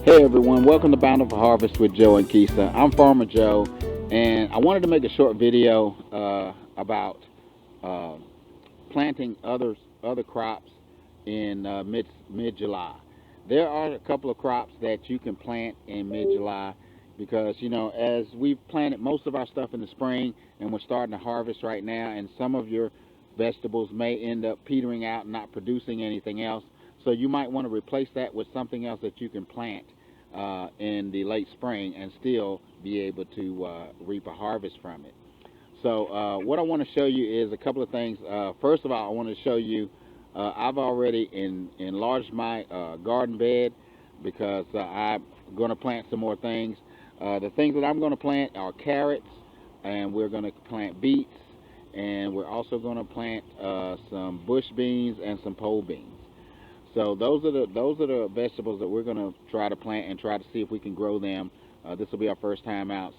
Hey everyone, welcome to Bountiful Harvest with Joe and Keisha. I'm Farmer Joe, and I wanted to make a short video about uh, planting other crops in mid July. There are a couple of crops that you can plant in mid July because as we've planted most of our stuff in the spring and we're starting to harvest right now, and some of your vegetables may end up petering out and not producing anything else. So you might want to replace that with something else that you can plant in the late spring and still be able to reap a harvest from it. So what I want to show you is a couple of things. First of all, I want to show you I've already enlarged my garden bed because I'm going to plant some more things. The things that I'm going to plant are carrots, and we're going to plant beets, and we're also going to plant some bush beans and some pole beans. So those are the vegetables that we're going to try to plant and try to see if we can grow them. This will be our first time out.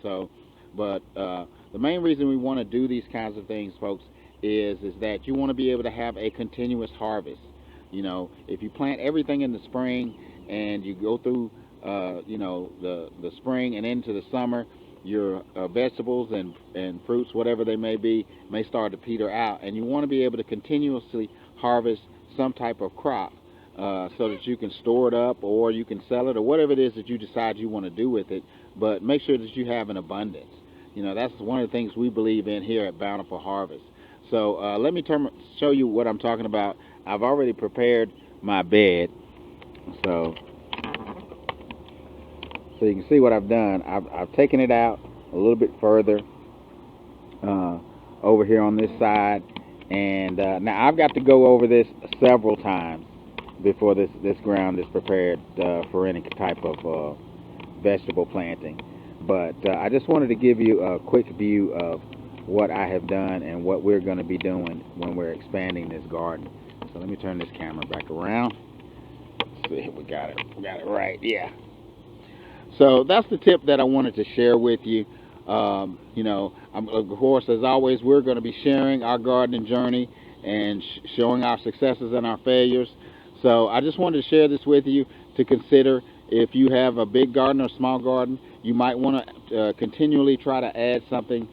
But the main reason we want to do these kinds of things, folks, is that you want to be able to have a continuous harvest. If you plant everything in the spring and you go through, the spring and into the summer, your vegetables and fruits, whatever they may start to peter out, and you want to be able to continuously harvest some type of crop so that you can store it up or you can sell it or whatever it is that you decide you want to do with it. But make sure that you have an abundance. That's one of the things we believe in here at Bountiful Harvest. So let me show you what I'm talking about. I've already prepared my bed, so you can see what I've done. I've taken it out a little bit further uh, over here on this side, and now I've got to go over this several times before this ground is prepared for any type of vegetable planting. But I just wanted to give you a quick view of what I have done and what we're going to be doing when we're expanding this garden. So let me turn this camera back around. Let's see, we got it. We got it right. Yeah. So that's the tip that I wanted to share with you. Of course, as always, we're going to be sharing our gardening journey and showing our successes and our failures. So I just wanted to share this with you to consider. If you have a big garden or small garden, you might want to continually try to add something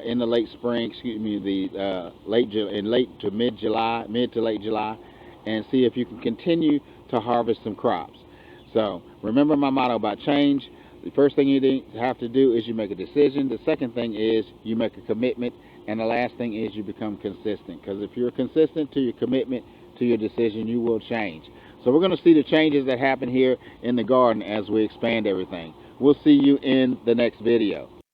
in the late spring, excuse me, the late to mid July, mid to late July, and see if you can continue to harvest some crops. So remember my motto about change. The first thing you have to do is you make a decision. The second thing is you make a commitment. And the last thing is you become consistent. Because if you're consistent to your commitment, to your decision, you will change. So we're going to see the changes that happen here in the garden as we expand everything. We'll see you in the next video.